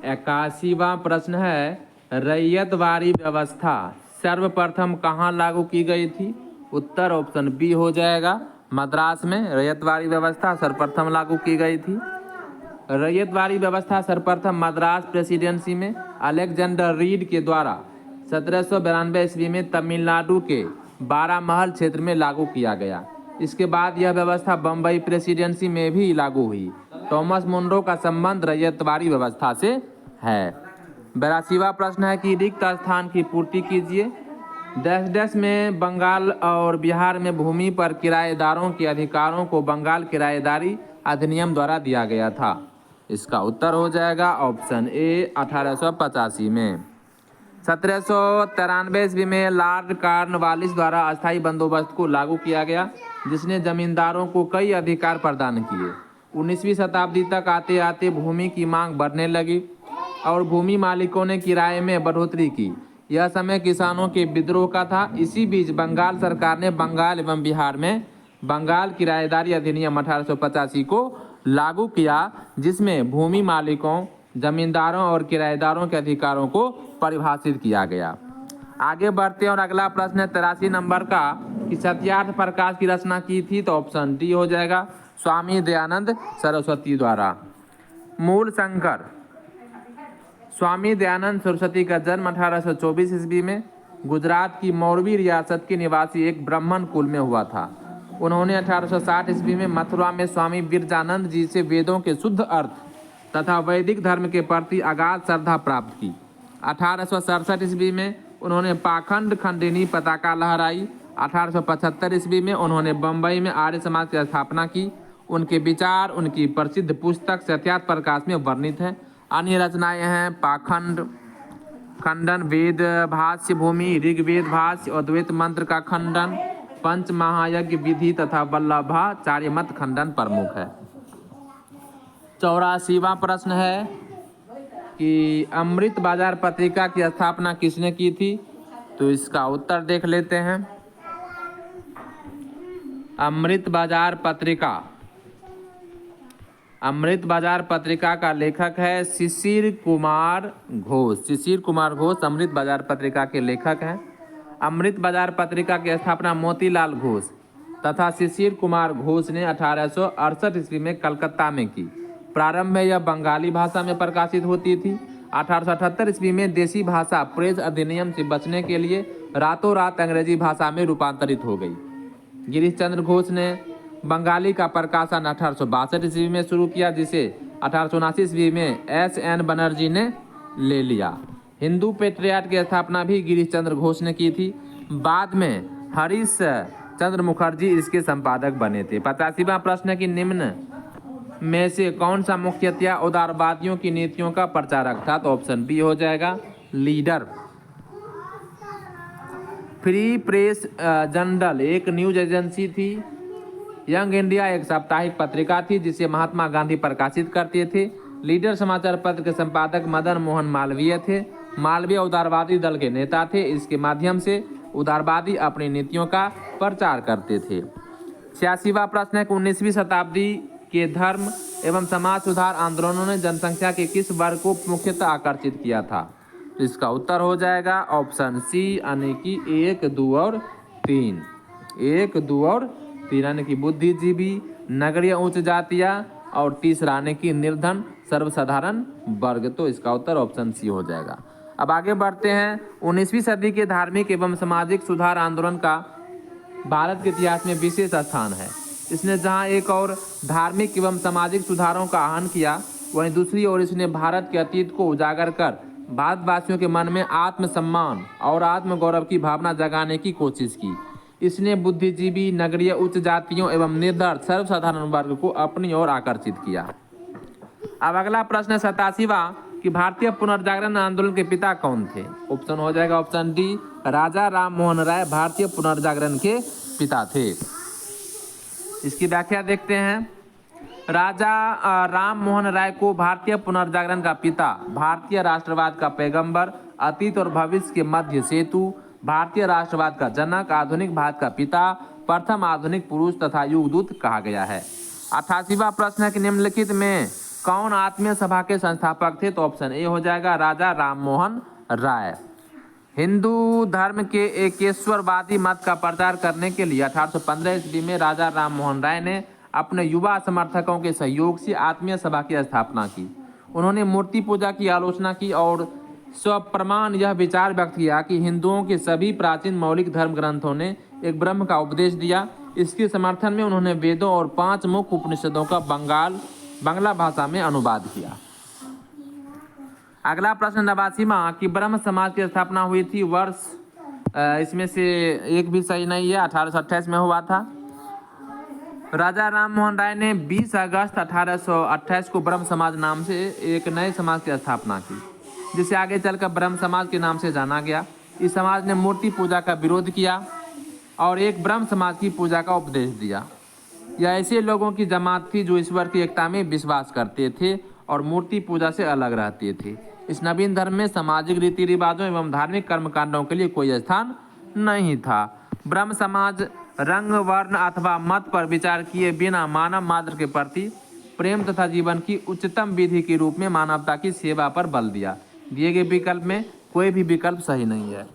81वां प्रश्न है, रैयतवाड़ी व्यवस्था सर्वप्रथम कहाँ लागू की गई थी? उत्तर ऑप्शन बी हो जाएगा, मद्रास में रैयतवाड़ी व्यवस्था सर्वप्रथम लागू की गई थी। रैयतवाड़ी व्यवस्था सर्वप्रथम मद्रास प्रेसिडेंसी में अलेक्जेंडर रीड के द्वारा 1792 ईस्वी में तमिलनाडु के बारामहल क्षेत्र में लागू किया गया। इसके बाद यह व्यवस्था बम्बई प्रेसिडेंसी में भी लागू हुई। थॉमस मुनरो का संबंध रैयतवाड़ी व्यवस्था से है। 82वां प्रश्न है कि रिक्त स्थान की पूर्ति कीजिए। डैश डैश में बंगाल और बिहार में भूमि पर किराएदारों के अधिकारों को बंगाल किराएदारी अधिनियम द्वारा दिया गया था। इसका उत्तर हो जाएगा ऑप्शन ए 1885 में। 1793 ईस्वी में लॉर्ड कॉर्नवालिस द्वारा अस्थायी बंदोबस्त को लागू किया गया, जिसने जमींदारों को कई अधिकार प्रदान किए। 19वीं शताब्दी तक आते आते भूमि की मांग बढ़ने लगी और भूमि मालिकों ने किराए में बढ़ोतरी की। यह समय किसानों के विद्रोह का था। इसी बीच बंगाल सरकार ने बंगाल एवं बिहार में बंगाल किराएदारी अधिनियम 1885 को लागू किया, जिसमें भूमि मालिकों, जमींदारों और किराएदारों के अधिकारों को परिभाषित किया गया। आगे बढ़ते हैं और अगला प्रश्न है 83 नंबर का कि सत्यार्थ प्रकाश की रचना की थी, तो ऑप्शन डी हो जाएगा, स्वामी दयानंद सरस्वती द्वारा। मूल शंकर स्वामी दयानंद सरस्वती का जन्म 1824 ईस्वी में गुजरात की मौरवी रियासत के निवासी एक ब्राह्मण कुल में हुआ था। उन्होंने 1860 ईस्वी में मथुरा में स्वामी बिरजानंद जी से वेदों के शुद्ध अर्थ तथा वैदिक धर्म के प्रति अगाध श्रद्धा प्राप्त की। 1867 ईस्वी में उन्होंने पाखंड खंडिनी पताका लहराई। 1875 ईस्वी में उन्होंने बम्बई में आर्य समाज की स्थापना की। उनके विचार उनकी प्रसिद्ध पुस्तक सत्यार्थ प्रकाश में वर्णित हैं। अन्य रचनाएं हैं पाखंड खंडन, वेद भाष्य भूमि, ऋग्वेद भाष्य, अद्वैत मंत्र का खंडन, पंच महायज्ञ विधि तथा वल्लभाचार्य मत खंडन प्रमुख है। 84वां प्रश्न है कि अमृत बाजार पत्रिका की स्थापना किसने की थी? तो इसका उत्तर देख लेते हैं। अमृत बाजार पत्रिका का लेखक है शिशिर कुमार घोष। शिशिर कुमार घोष अमृत बाजार पत्रिका के लेखक हैं। अमृत बाजार पत्रिका की स्थापना मोतीलाल घोष तथा शिशिर कुमार घोष ने 1868 ईस्वी में कलकत्ता में की। प्रारंभ में यह बंगाली भाषा में प्रकाशित होती थी। 1878 ईस्वी में देसी भाषा प्रेस अधिनियम से बचने के लिए रातों रात अंग्रेजी भाषा में रूपांतरित हो गई। गिरीश चंद्र घोष ने बंगाली का प्रकाशन 1862 ईस्वी में शुरू किया, जिसे 1879 ईस्वी में S.N. बनर्जी ने ले लिया। हिंदू पेट्रियाट की स्थापना भी गिरीश चंद्र घोष ने की थी। बाद में हरीश चंद्र मुखर्जी इसके संपादक बने थे। 85वां प्रश्न है कि निम्न में से कौन सा मुख्यतया उदारवादियों की नीतियों का प्रचारक था? तो ऑप्शन बी हो जाएगा, लीडर। फ्री प्रेस जर्नल एक न्यूज एजेंसी थी। यंग इंडिया एक साप्ताहिक पत्रिका थी जिसे महात्मा गांधी प्रकाशित करते थे। लीडर समाचार पत्र के संपादक मदन मोहन मालवीय थे। मालवीय उदारवादी दल के नेता थे। इसके माध्यम से उदारवादी अपनी नीतियों का प्रचार करते थे। 86वां प्रश्न है कि 19वीं शताब्दी के धर्म एवं समाज सुधार आंदोलनों ने जनसंख्या के किस वर्ग को मुख्यतः आकर्षित किया था? तो इसका उत्तर हो जाएगा ऑप्शन सी, यानी कि 1, 2 और 3। 1, 2 और 3 यानी कि बुद्धिजीवी, नगरीय उच्च जातियां और तीसरा यानी कि निर्धन सर्वसाधारण वर्ग। तो इसका उत्तर ऑप्शन सी हो जाएगा। अब आगे बढ़ते हैं। 19वीं सदी के धार्मिक एवं सामाजिक सुधार आंदोलन का भारत के इतिहास में विशेष स्थान है। इसने जहां एक और धार्मिक एवं सामाजिक सुधारों का आह्वान किया, वहीं दूसरी ओर इसने भारत के अतीत को उजागर कर भारतवासियों के मन में आत्मसम्मान और आत्मगौरव की भावना जगाने की कोशिश की। इसने बुद्धिजीवी, नगरीय उच्च जातियों एवं निर्धन सर्वसाधारण वर्ग को अपनी ओर आकर्षित किया। अब अगला प्रश्न है 87वां कि भारतीय पुनर्जागरण आंदोलन के पिता कौन थे? ऑप्शन हो जाएगा ऑप्शन डी, राजा राम मोहन राय भारतीय पुनर्जागरण के पिता थे। इसकी व्याख्या देखते हैं। राजा राम मोहन राय को भारतीय पुनर्जागरण का पिता, भारतीय राष्ट्रवाद का पैगंबर, अतीत और भविष्य के मध्य सेतु, भारतीय राष्ट्रवाद का जनक, आधुनिक भारत का पिता, प्रथम आधुनिक पुरुष तथा युगदूत कहा गया है। 88वां प्रश्न है कि निम्नलिखित में कौन आत्मीय सभा के संस्थापक थे? तो ऑप्शन ए हो जाएगा राजा राममोहन राय। हिंदू धर्म के एकेश्वरवादी मत का प्रचार करने के लिए 1815 ईस्वी में राजा राममोहन राय ने अपने युवा समर्थकों के सहयोग से आत्मीय सभा की स्थापना की। उन्होंने मूर्ति पूजा की आलोचना की और स्वप्रमाण यह विचार व्यक्त किया कि हिंदुओं के सभी प्राचीन मौलिक धर्म ग्रंथों ने एक ब्रह्म का उपदेश दिया। इसके समर्थन में उन्होंने वेदों और 5 मुख्य उपनिषदों का बांग्ला भाषा में अनुवाद किया। अगला प्रश्न 89वां कि ब्रह्म समाज की स्थापना हुई थी वर्ष, इसमें से एक भी सही नहीं है, 1828 में हुआ था। राजा राममोहन राय ने 20 अगस्त 1828 को ब्रह्म समाज नाम से एक नए समाज की स्थापना की, जिसे आगे चलकर ब्रह्म समाज के नाम से जाना गया। इस समाज ने मूर्ति पूजा का विरोध किया और एक ब्रह्म समाज की पूजा का उपदेश दिया। यह ऐसे लोगों की जमात थी जो ईश्वर की एकता में विश्वास करते थे और मूर्ति पूजा से अलग रहते थे। इस नवीन धर्म में सामाजिक रीति रिवाजों एवं धार्मिक कर्मकांडों के लिए कोई स्थान नहीं था। ब्रह्म समाज रंग, वर्ण अथवा मत पर विचार किए बिना मानव मात्र के प्रति प्रेम तथा जीवन की उच्चतम विधि के रूप में मानवता की सेवा पर बल दिया। दिए गए विकल्प में कोई भी विकल्प सही नहीं है।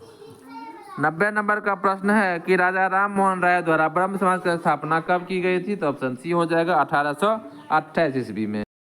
90 नंबर का प्रश्न है कि राजा राममोहन राय द्वारा ब्रह्म समाज की स्थापना कब की गई थी? तो ऑप्शन सी हो जाएगा 1828 ईस्वी में।